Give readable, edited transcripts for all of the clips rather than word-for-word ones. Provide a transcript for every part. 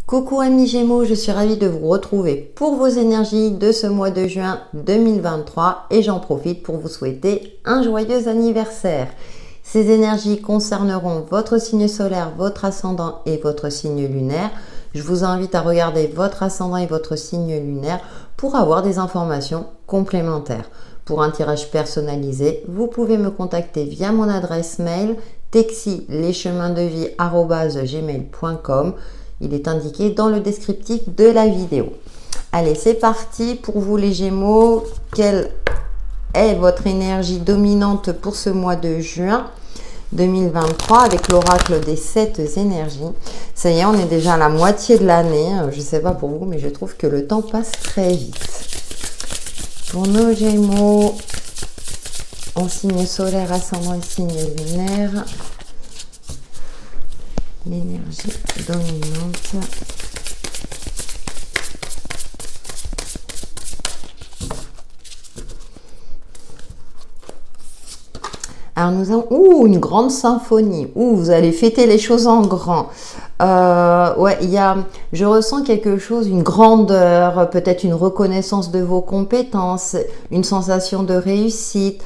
Coucou amis Gémeaux, je suis ravie de vous retrouver pour vos énergies de ce mois de juin 2023 et j'en profite pour vous souhaiter un joyeux anniversaire. Ces énergies concerneront votre signe solaire, votre ascendant et votre signe lunaire. Je vous invite à regarder votre ascendant et votre signe lunaire pour avoir des informations complémentaires. Pour un tirage personnalisé, vous pouvez me contacter via mon adresse mail texilecheminsdevie@gmail.com. Il est indiqué dans le descriptif de la vidéo. Allez, c'est parti pour vous les Gémeaux. Quelle est votre énergie dominante pour ce mois de juin 2023 avec l'oracle des 7 énergies? Ça y est, on est déjà à la moitié de l'année. Je ne sais pas pour vous, mais je trouve que le temps passe très vite. Pour nos Gémeaux, en signe solaire, ascendant et signe lunaire, l'énergie dominante. Alors nous avons une grande symphonie. Vous allez fêter les choses en grand. Ouais, je ressens quelque chose, une grandeur, peut-être une reconnaissance de vos compétences, une sensation de réussite.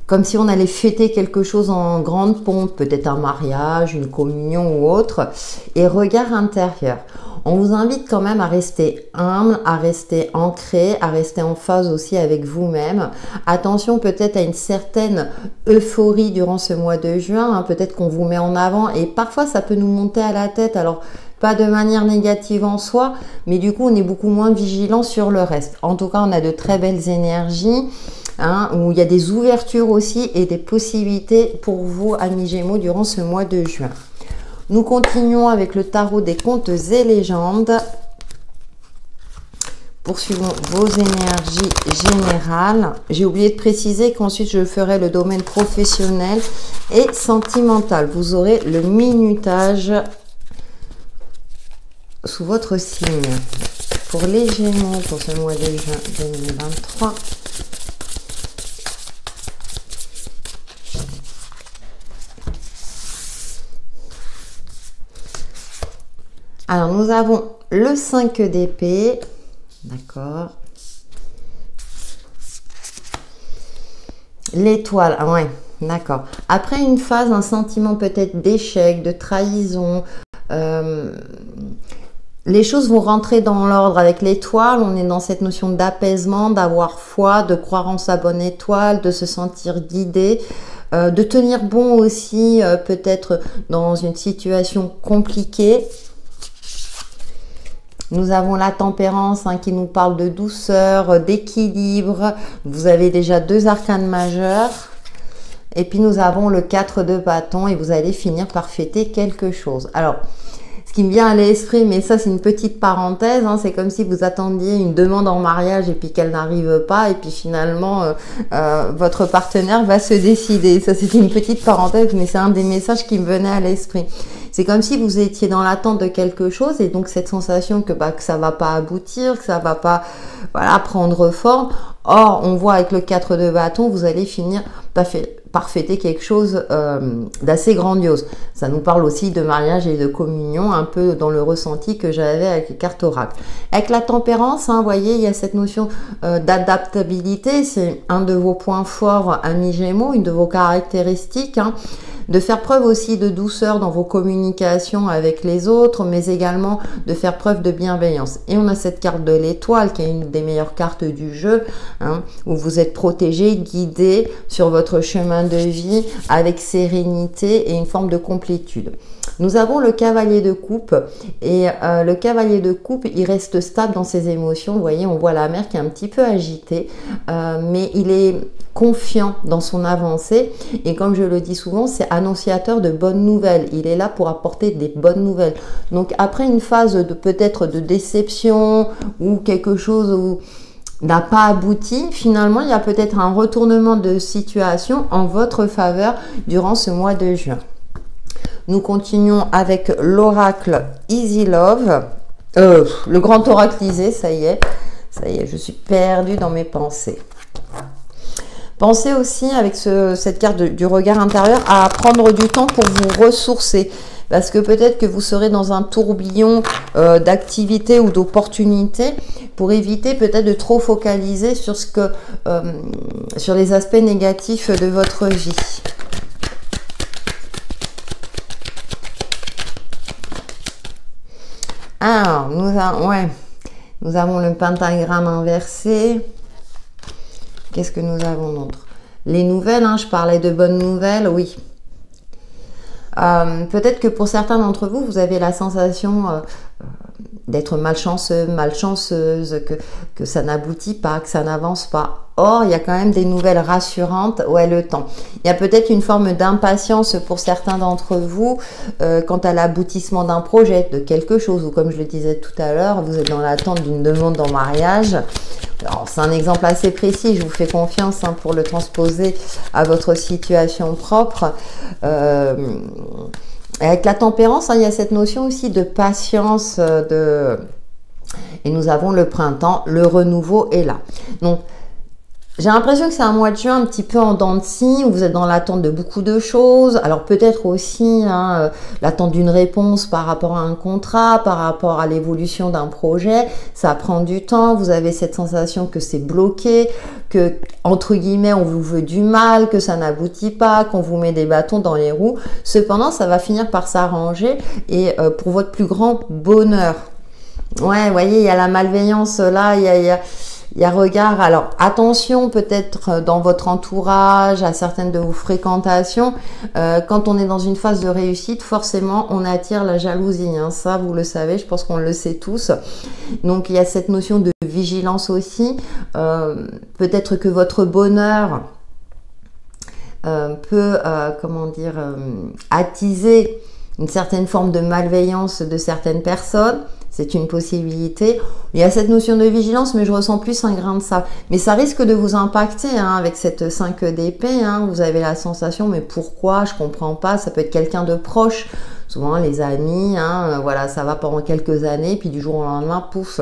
Comme si on allait fêter quelque chose en grande pompe, peut-être un mariage, une communion ou autre. Et regard intérieur. On vous invite quand même à rester humble, à rester ancré, à rester en phase aussi avec vous-même. Attention peut-être à une certaine euphorie durant ce mois de juin. Peut-être qu'on vous met en avant et parfois ça peut nous monter à la tête. Alors pas de manière négative en soi, mais du coup on est beaucoup moins vigilant sur le reste. En tout cas, on a de très belles énergies. Où il y a des ouvertures aussi et des possibilités pour vous, amis Gémeaux, durant ce mois de juin. Nous continuons avec le tarot des contes et légendes. Poursuivons vos énergies générales. J'ai oublié de préciser qu'ensuite je ferai le domaine professionnel et sentimental. Vous aurez le minutage sous votre signe. Pour les Gémeaux, pour ce mois de juin 2023. Alors, nous avons le 5 d'épée, d'accord. L'étoile, ouais, d'accord. Après une phase, un sentiment peut-être d'échec, de trahison, les choses vont rentrer dans l'ordre avec l'étoile. On est dans cette notion d'apaisement, d'avoir foi, de croire en sa bonne étoile, de se sentir guidé. De tenir bon aussi, peut-être dans une situation compliquée. Nous avons la tempérance qui nous parle de douceur, d'équilibre. Vous avez déjà 2 arcanes majeurs. Et puis nous avons le 4 de bâton et vous allez finir par fêter quelque chose. Alors, ce qui me vient à l'esprit, mais ça c'est une petite parenthèse, c'est comme si vous attendiez une demande en mariage et puis qu'elle n'arrive pas et puis finalement votre partenaire va se décider. Ça c'est une petite parenthèse, mais c'est un des messages qui me venait à l'esprit. C'est comme si vous étiez dans l'attente de quelque chose et donc cette sensation que ça va pas aboutir, que ça va pas prendre forme. Or, on voit avec le 4 de bâton, vous allez finir par fêter quelque chose d'assez grandiose. Ça nous parle aussi de mariage et de communion, un peu dans le ressenti que j'avais avec les cartes oracle. Avec la tempérance, vous voyez, il y a cette notion d'adaptabilité. C'est un de vos points forts, amis Gémeaux, une de vos caractéristiques. De faire preuve aussi de douceur dans vos communications avec les autres, mais également de faire preuve de bienveillance. Et on a cette carte de l'étoile qui est une des meilleures cartes du jeu, où vous êtes protégé, guidé sur votre chemin de vie avec sérénité et une forme de complétude. Nous avons le cavalier de coupe et le cavalier de coupe, il reste stable dans ses émotions. Vous voyez, on voit la mer qui est un petit peu agitée, mais il est confiant dans son avancée et comme je le dis souvent, c'est annonciateur de bonnes nouvelles. Il est là pour apporter des bonnes nouvelles. Donc après une phase de peut-être de déception ou quelque chose où n'a pas abouti, finalement il y a peut-être un retournement de situation en votre faveur durant ce mois de juin. Nous continuons avec l'oracle Easy Love, le grand oracle Isée, ça y est, je suis perdue dans mes pensées. Pensez aussi avec cette carte du regard intérieur à prendre du temps pour vous ressourcer. parce que peut-être que vous serez dans un tourbillon d'activités ou d'opportunités, pour éviter peut-être de trop focaliser sur sur les aspects négatifs de votre vie. Alors, nous avons le pentagramme inversé. Qu'est-ce que nous avons d'autre? Les nouvelles, hein, je parlais de bonnes nouvelles, oui. Peut-être que pour certains d'entre vous, vous avez la sensation d'être malchanceux, malchanceuse, que ça n'aboutit pas, que ça n'avance pas. Or, il y a quand même des nouvelles rassurantes. Ouais, le temps. Il y a peut-être une forme d'impatience pour certains d'entre vous quant à l'aboutissement d'un projet, de quelque chose. Ou comme je le disais tout à l'heure, vous êtes dans l'attente d'une demande en mariage. Alors, c'est un exemple assez précis. Je vous fais confiance hein, pour le transposer à votre situation propre. Avec la tempérance, hein, il y a cette notion aussi de patience. Et nous avons le printemps. Le renouveau est là. Donc, j'ai l'impression que c'est un mois de juin un petit peu en dents de scie, où vous êtes dans l'attente de beaucoup de choses. Alors peut-être aussi hein, l'attente d'une réponse par rapport à un contrat, par rapport à l'évolution d'un projet. Ça prend du temps, vous avez cette sensation que c'est bloqué, que entre guillemets on vous veut du mal, que ça n'aboutit pas, qu'on vous met des bâtons dans les roues. Cependant, ça va finir par s'arranger et pour votre plus grand bonheur. Ouais, vous voyez, il y a la malveillance là, il y a regard. Alors, attention peut-être dans votre entourage, à certaines de vos fréquentations. Quand on est dans une phase de réussite, forcément, on attire la jalousie. Hein. Ça, vous le savez, je pense qu'on le sait tous. Donc, il y a cette notion de vigilance aussi. Peut-être que votre bonheur peut, comment dire, attiser une certaine forme de malveillance de certaines personnes. C'est une possibilité. Il y a cette notion de vigilance, mais je ressens plus un grain de sable. Mais ça risque de vous impacter hein, avec cette 5 d'épée. Hein, vous avez la sensation, mais pourquoi? Je comprends pas. Ça peut être quelqu'un de proche. Souvent, les amis, hein, voilà, ça va pendant quelques années, puis du jour au lendemain, pouf.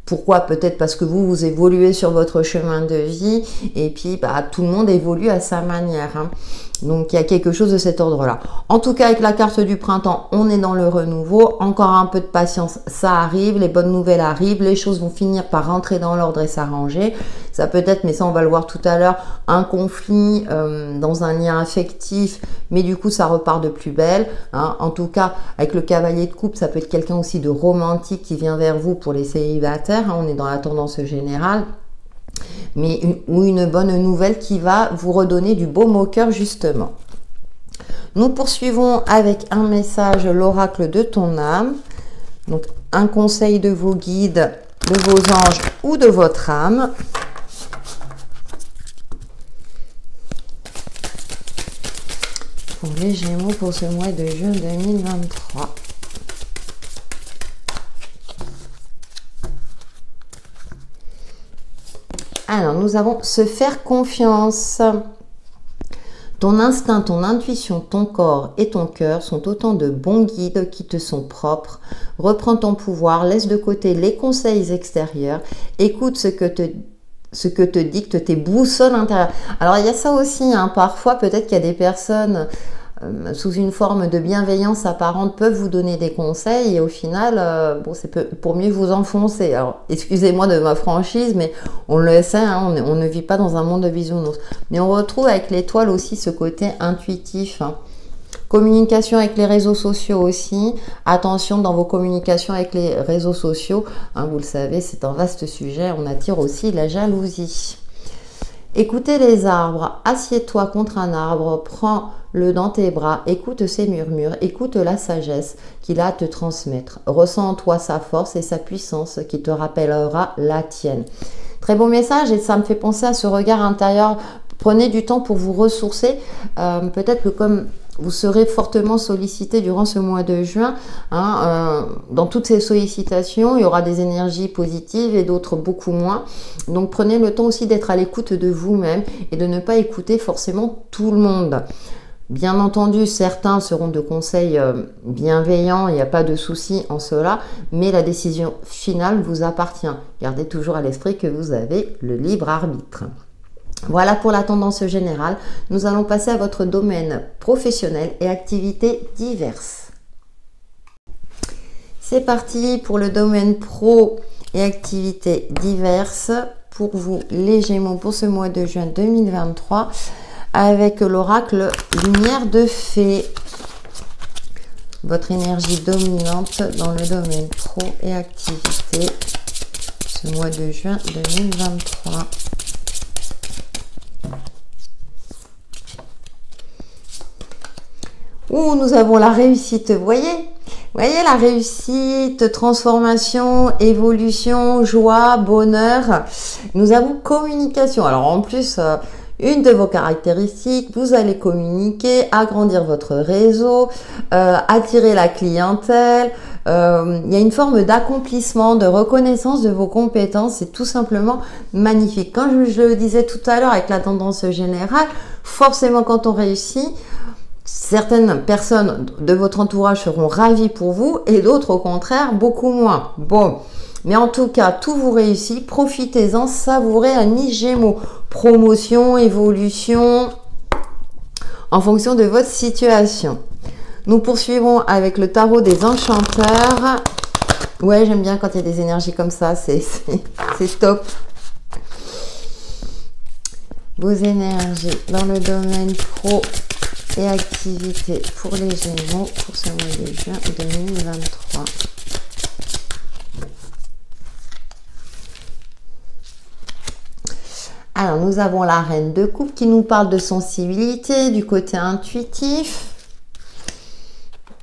Pourquoi? Peut-être parce que vous évoluez sur votre chemin de vie, et puis bah, tout le monde évolue à sa manière. Hein. Donc, il y a quelque chose de cet ordre-là. En tout cas, avec la carte du printemps, on est dans le renouveau. Encore un peu de patience, ça arrive. Les bonnes nouvelles arrivent. Les choses vont finir par rentrer dans l'ordre et s'arranger. Ça peut être, mais ça, on va le voir tout à l'heure, un conflit dans un lien affectif. Mais du coup, ça repart de plus belle. Hein. En tout cas, avec le cavalier de coupe, ça peut être quelqu'un aussi de romantique qui vient vers vous pour les célibataires. Hein. On est dans la tendance générale. Mais une bonne nouvelle qui va vous redonner du baume au cœur justement. Nous poursuivons avec un message, l'oracle de ton âme. Donc un conseil de vos guides, de vos anges ou de votre âme. Pour les Gémeaux pour ce mois de juin 2023. Alors, nous avons se faire confiance. Ton instinct, ton intuition, ton corps et ton cœur sont autant de bons guides qui te sont propres. Reprends ton pouvoir, laisse de côté les conseils extérieurs, écoute ce que te dictent tes boussoles intérieures. Alors, il y a ça aussi, hein, parfois, peut-être qu'il y a des personnes sous une forme de bienveillance apparente peuvent vous donner des conseils et au final, bon, c'est pour mieux vous enfoncer. Alors, excusez-moi de ma franchise, mais on le sait, hein, on ne vit pas dans un monde de bisounours. Mais on retrouve avec l'étoile aussi ce côté intuitif. Hein. Communication avec les réseaux sociaux aussi. Attention dans vos communications avec les réseaux sociaux. Hein, vous le savez, c'est un vaste sujet. On attire aussi la jalousie. Écoutez les arbres, assieds-toi contre un arbre, prends-le dans tes bras, écoute ses murmures, écoute la sagesse qu'il a à te transmettre. Ressens en toi sa force et sa puissance qui te rappellera la tienne. Très beau message et ça me fait penser à ce regard intérieur. Prenez du temps pour vous ressourcer. Peut-être que comme vous serez fortement sollicité durant ce mois de juin. Hein, dans toutes ces sollicitations, il y aura des énergies positives et d'autres beaucoup moins. Donc prenez le temps aussi d'être à l'écoute de vous-même et de ne pas écouter forcément tout le monde. Bien entendu, certains seront de conseils bienveillants, il n'y a pas de souci en cela, mais la décision finale vous appartient. Gardez toujours à l'esprit que vous avez le libre arbitre. Voilà pour la tendance générale. Nous allons passer à votre domaine professionnel et activités diverses. C'est parti pour le domaine pro et activités diverses pour vous les Gémeaux pour ce mois de juin 2023 avec l'oracle Lumière de Fée. Votre énergie dominante dans le domaine pro et activité ce mois de juin 2023. Où nous avons la réussite, vous voyez la réussite, transformation, évolution, joie, bonheur. Nous avons communication. Alors en plus, une de vos caractéristiques, vous allez communiquer, agrandir votre réseau, attirer la clientèle. Il y a une forme d'accomplissement, de reconnaissance de vos compétences. C'est tout simplement magnifique. Comme je le disais tout à l'heure avec la tendance générale, forcément quand on réussit, certaines personnes de votre entourage seront ravies pour vous et d'autres au contraire beaucoup moins. Bon, mais en tout cas, tout vous réussit, profitez-en, savourez un nid Gémeaux. Promotion, évolution, en fonction de votre situation. Nous poursuivons avec le tarot des enchanteurs. Ouais, j'aime bien quand il y a des énergies comme ça, c'est top. Vos énergies dans le domaine pro et activités pour les Gémeaux pour ce mois de juin 2023. Alors, nous avons la reine de coupe qui nous parle de sensibilité, du côté intuitif.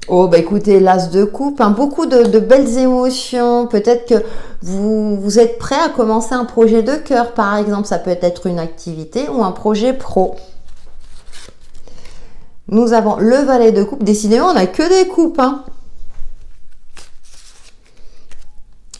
Oh, bah écoutez, l'as de coupe, hein, beaucoup de belles émotions. Peut-être que vous êtes prêt à commencer un projet de cœur, par exemple. Ça peut être une activité ou un projet pro. Nous avons le valet de coupe. Décidément, on n'a que des coupes. Hein.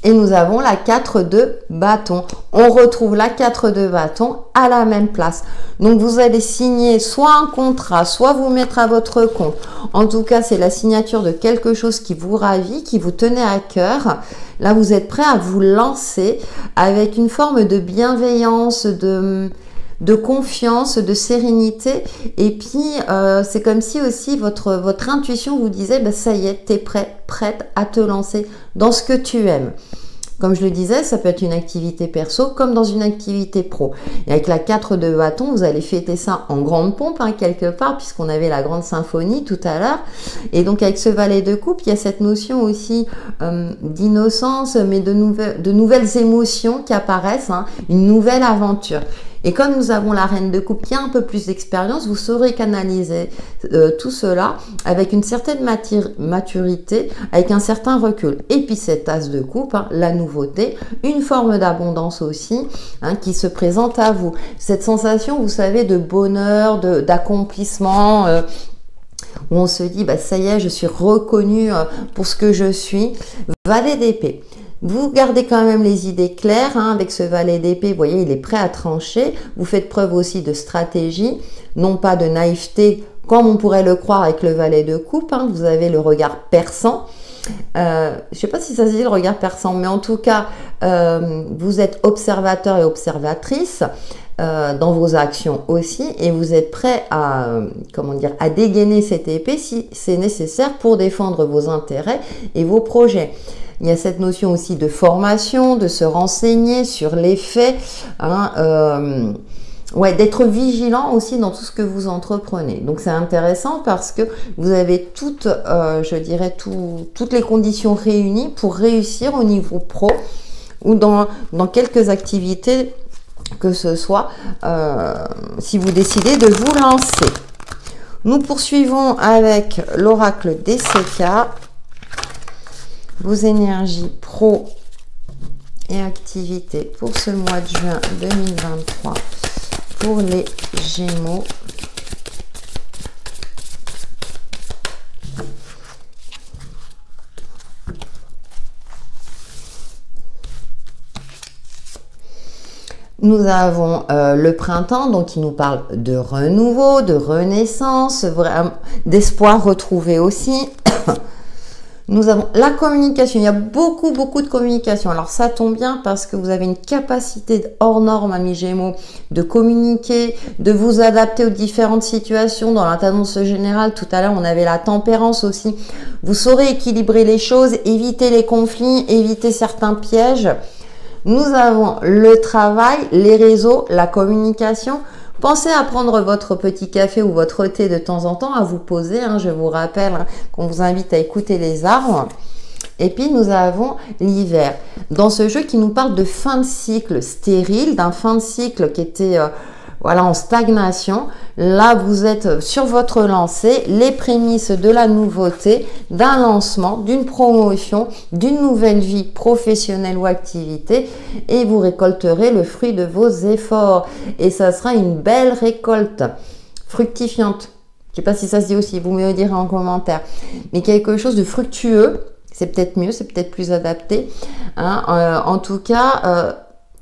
Et nous avons la 4 de bâton. On retrouve la 4 de bâton à la même place. Donc, vous allez signer soit un contrat, soit vous mettre à votre compte. En tout cas, c'est la signature de quelque chose qui vous ravit, qui vous tenait à cœur. Là, vous êtes prêt à vous lancer avec une forme de bienveillance, de confiance, de sérénité. Et puis, c'est comme si aussi votre intuition vous disait, bah, ça y est, tu es prête à te lancer dans ce que tu aimes. Comme je le disais, ça peut être une activité perso comme dans une activité pro. Et avec la 4 de bâton, vous allez fêter ça en grande pompe, hein, quelque part, puisqu'on avait la grande symphonie tout à l'heure. Et donc, avec ce valet de coupe, il y a cette notion aussi d'innocence, mais de nouvelles émotions qui apparaissent, hein, une nouvelle aventure. Et comme nous avons la reine de coupe qui a un peu plus d'expérience, vous saurez canaliser tout cela avec une certaine maturité, avec un certain recul. Et puis cette as de coupe, hein, la nouveauté, une forme d'abondance aussi, hein, qui se présente à vous. Cette sensation, vous savez, de bonheur, d'accomplissement, où on se dit, bah, ça y est, je suis reconnue pour ce que je suis. Valet d'épée. Vous gardez quand même les idées claires, hein, avec ce valet d'épée, vous voyez, il est prêt à trancher. Vous faites preuve aussi de stratégie, non pas de naïveté, comme on pourrait le croire avec le valet de coupe. Hein. Vous avez le regard perçant. Je ne sais pas si ça se dit le regard perçant, mais en tout cas, vous êtes observateur et observatrice dans vos actions aussi, et vous êtes prêt à, à dégainer cette épée si c'est nécessaire pour défendre vos intérêts et vos projets. Il y a cette notion aussi de formation, de se renseigner sur les faits, hein, ouais, d'être vigilant aussi dans tout ce que vous entreprenez. Donc c'est intéressant parce que vous avez toutes, je dirais, toutes les conditions réunies pour réussir au niveau pro ou dans quelques activités que ce soit, si vous décidez de vous lancer. Nous poursuivons avec l'oracle des Séquas. Vos énergies pro et activités pour ce mois de juin 2023 pour les Gémeaux. Nous avons le printemps, donc qui nous parle de renouveau, de renaissance, d'espoir retrouvé aussi. Nous avons la communication. Il y a beaucoup de communication. Alors ça tombe bien parce que vous avez une capacité hors norme, amis Gémeaux, de communiquer, de vous adapter aux différentes situations. Dans la tendance générale, tout à l'heure, on avait la tempérance aussi. Vous saurez équilibrer les choses, éviter les conflits, éviter certains pièges. Nous avons le travail, les réseaux, la communication. Pensez à prendre votre petit café ou votre thé de temps en temps, à vous poser. Je vous rappelle qu'on vous invite à écouter les arbres. Et puis, nous avons l'hiver. Dans ce jeu qui nous parle de fin de cycle stérile, d'un fin de cycle qui était voilà, en stagnation. Là, vous êtes sur votre lancée, les prémices de la nouveauté, d'un lancement, d'une promotion, d'une nouvelle vie professionnelle ou activité, et vous récolterez le fruit de vos efforts. Et ça sera une belle récolte, fructifiante. Je ne sais pas si ça se dit aussi, vous me le direz en commentaire. Mais quelque chose de fructueux, c'est peut-être mieux, c'est peut-être plus adapté. En tout cas,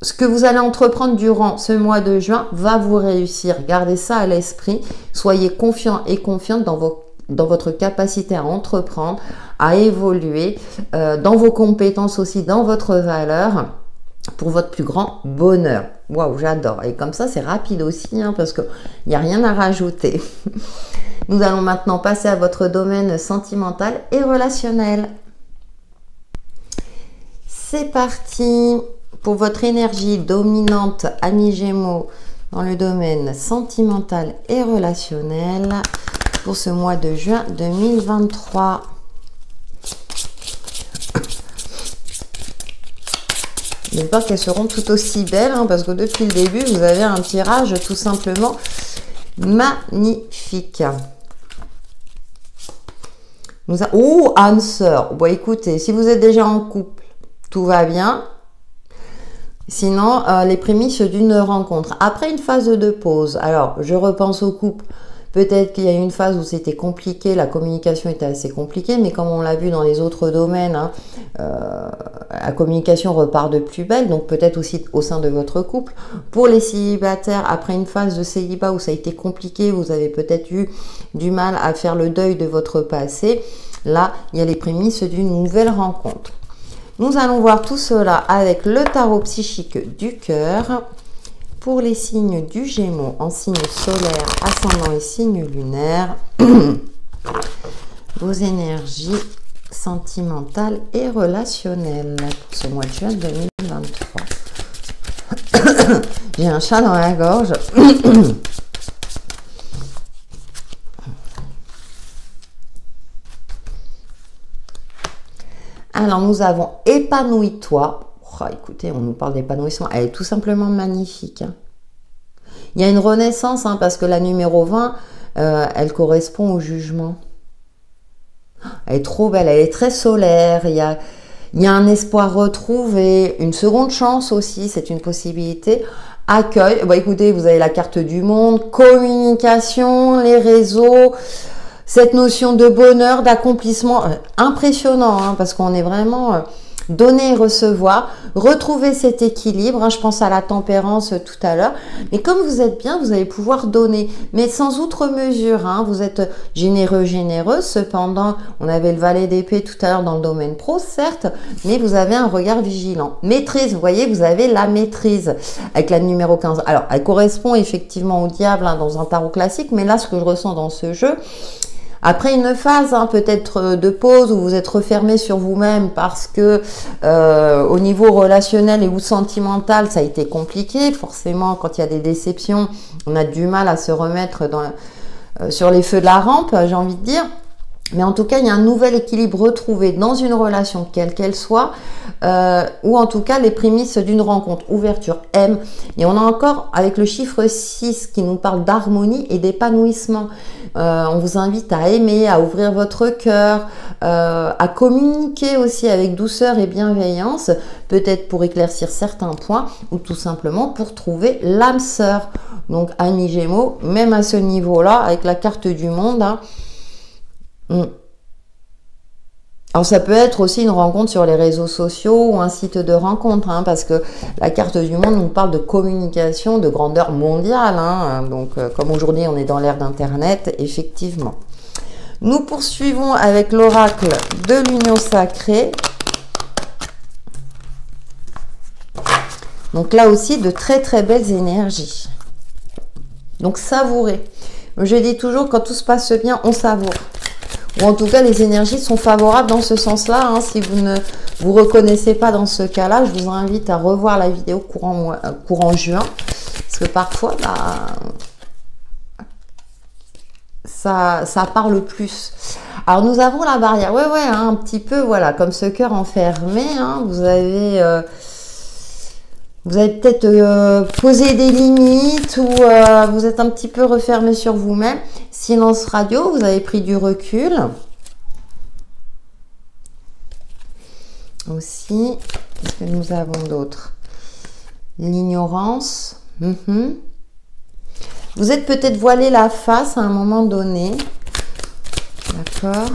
ce que vous allez entreprendre durant ce mois de juin va vous réussir. Gardez ça à l'esprit. Soyez confiants et confiantes dans votre capacité à entreprendre, à évoluer, dans vos compétences aussi, dans votre valeur, pour votre plus grand bonheur. Waouh, j'adore. Et comme ça, c'est rapide aussi, parce qu'il n'y a rien à rajouter. Nous allons maintenant passer à votre domaine sentimental et relationnel. C'est parti pour votre énergie dominante, amis Gémeaux, dans le domaine sentimental et relationnel pour ce mois de juin 2023. J'espère qu'elles seront tout aussi belles, parce que depuis le début, vous avez un tirage tout simplement magnifique. Oh, âme sœur. Bon, écoutez, si vous êtes déjà en couple, tout va bien. Sinon, les prémices d'une rencontre. Après une phase de pause, alors je repense au couple. Peut-être qu'il y a eu une phase où c'était compliqué, la communication était assez compliquée, mais comme on l'a vu dans les autres domaines, la communication repart de plus belle, donc peut-être aussi au sein de votre couple. Pour les célibataires, après une phase de célibat où ça a été compliqué, vous avez peut-être eu du mal à faire le deuil de votre passé, là, il y a les prémices d'une nouvelle rencontre. Nous allons voir tout cela avec le tarot psychique du cœur pour les signes du Gémeaux en signe solaire, ascendant et signe lunaire. Vos énergies sentimentales et relationnelles pour ce mois de juin 2023. J'ai un chat dans la gorge. Alors, nous avons épanouis-toi. Oh, écoutez, on nous parle d'épanouissement. Elle est tout simplement magnifique. Il y a une renaissance, parce que la numéro 20, elle correspond au jugement. Elle est trop belle, elle est très solaire. Il y a un espoir retrouvé, une seconde chance aussi, c'est une possibilité. Accueil, écoutez, vous avez la carte du monde, communication, les réseaux. Cette notion de bonheur, d'accomplissement, impressionnant, parce qu'on est vraiment donner et recevoir, retrouver cet équilibre. Je pense à la tempérance tout à l'heure. Mais comme vous êtes bien, vous allez pouvoir donner, mais sans outre mesure. Vous êtes généreux, généreuse. Cependant, on avait le valet d'épée tout à l'heure dans le domaine pro, certes, mais vous avez un regard vigilant. Maîtrise, vous voyez, vous avez la maîtrise avec la numéro 15. Alors, elle correspond effectivement au diable dans un tarot classique, mais là, ce que je ressens dans ce jeu, après une phase peut-être de pause où vous êtes refermé sur vous-même parce que au niveau relationnel et ou sentimental, ça a été compliqué. Forcément, quand il y a des déceptions, on a du mal à se remettre sur les feux de la rampe, j'ai envie de dire. Mais en tout cas, il y a un nouvel équilibre retrouvé dans une relation, quelle qu'elle soit, ou en tout cas les prémices d'une rencontre, ouverture, aime. Et on a encore avec le chiffre 6 qui nous parle d'harmonie et d'épanouissement. On vous invite à aimer, à ouvrir votre cœur, à communiquer aussi avec douceur et bienveillance, peut-être pour éclaircir certains points ou tout simplement pour trouver l'âme sœur. Donc, amis Gémeaux, même à ce niveau-là, avec la carte du monde, alors ça peut être aussi une rencontre sur les réseaux sociaux ou un site de rencontre, parce que la carte du monde nous parle de communication de grandeur mondiale, donc comme aujourd'hui on est dans l'ère d'internet, effectivement. Nous poursuivons avec l'oracle de l'union sacrée. Donc là aussi, de très très belles énergies. Donc savourez. Je dis toujours, quand tout se passe bien, on savoure. Ou en tout cas, les énergies sont favorables dans ce sens-là. Hein. Si vous ne vous reconnaissez pas dans ce cas-là, je vous invite à revoir la vidéo courant juin. Parce que parfois, bah, ça parle plus. Alors, nous avons la barrière. Ouais, hein, un petit peu, voilà, comme ce cœur enfermé. Hein, vous avez peut-être posé des limites ou vous êtes un petit peu refermé sur vous-même. Silence radio, vous avez pris du recul. Aussi, qu'est-ce que nous avons d'autre? L'ignorance. Vous êtes peut-être voilé la face à un moment donné. D'accord.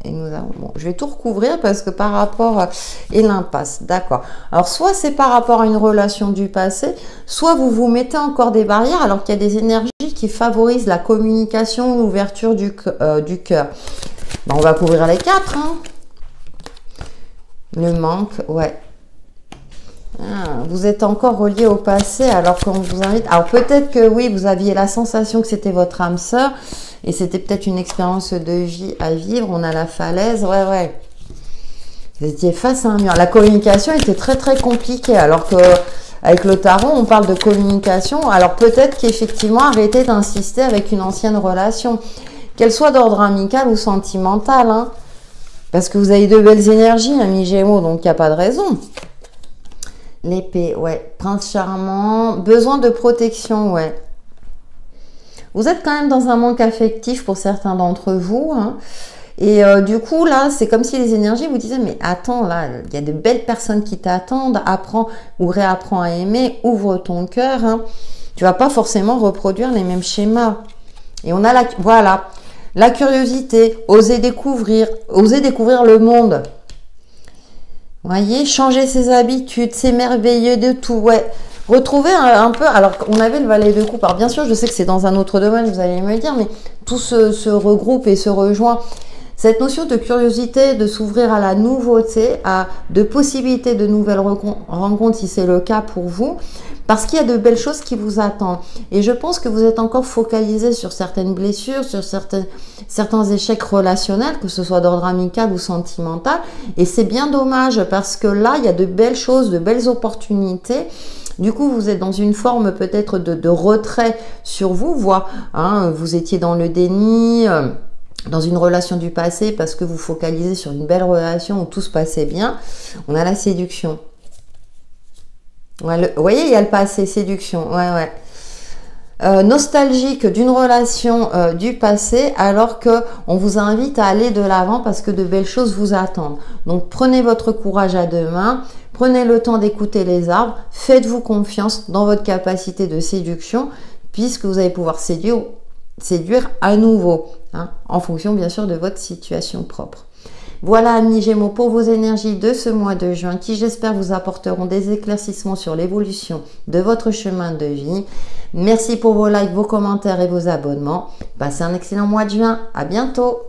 Et nous avons, bon, je vais tout recouvrir parce que par rapport et l'impasse, d'accord. Alors soit c'est par rapport à une relation du passé, soit vous vous mettez encore des barrières alors qu'il y a des énergies qui favorisent la communication, l'ouverture du cœur. Ben, on va couvrir les quatre. Hein. Le manque, ouais. Ah, vous êtes encore relié au passé alors qu'on vous invite. Alors peut-être que oui, vous aviez la sensation que c'était votre âme sœur. Et c'était peut-être une expérience de vie à vivre. On a la falaise. Ouais. Vous étiez face à un mur. La communication était très, très compliquée. Alors que avec le tarot, on parle de communication. Alors peut-être qu'effectivement, arrêtez d'insister avec une ancienne relation. Qu'elle soit d'ordre amical ou sentimental. Hein. Parce que vous avez de belles énergies, ami Gémeaux. Donc, il n'y a pas de raison. L'épée, ouais. Prince charmant. Besoin de protection, ouais. Vous êtes quand même dans un manque affectif pour certains d'entre vous. Hein. Et du coup, là, c'est comme si les énergies vous disaient, mais attends, là, il y a de belles personnes qui t'attendent. Apprends ou réapprends à aimer. Ouvre ton cœur. Hein. Tu vas pas forcément reproduire les mêmes schémas. Et on a la curiosité. Oser découvrir le monde. Vous voyez, changer ses habitudes, s'émerveiller de tout. Ouais. Retrouver un peu, alors on avait le valet de coupe, alors bien sûr je sais que c'est dans un autre domaine, vous allez me le dire, mais tout se regroupe et se rejoint. Cette notion de curiosité, de s'ouvrir à la nouveauté, de possibilités de nouvelles rencontres si c'est le cas pour vous, parce qu'il y a de belles choses qui vous attendent. Et je pense que vous êtes encore focalisé sur certaines blessures, sur certains échecs relationnels, que ce soit d'ordre amical ou sentimental, et c'est bien dommage parce que là il y a de belles choses, de belles opportunités. Du coup, vous êtes dans une forme peut-être de retrait sur vous, voire hein, vous étiez dans le déni, dans une relation du passé parce que vous focalisez sur une belle relation où tout se passait bien. On a la séduction. Ouais, vous voyez, il y a le passé, séduction. Ouais. Nostalgique d'une relation du passé alors que on vous invite à aller de l'avant parce que de belles choses vous attendent. Donc, prenez votre courage à deux mains. Prenez le temps d'écouter les arbres, faites-vous confiance dans votre capacité de séduction puisque vous allez pouvoir séduire à nouveau, hein, en fonction bien sûr de votre situation propre. Voilà amis Gémeaux pour vos énergies de ce mois de juin qui j'espère vous apporteront des éclaircissements sur l'évolution de votre chemin de vie. Merci pour vos likes, vos commentaires et vos abonnements. Passez un excellent mois de juin, à bientôt.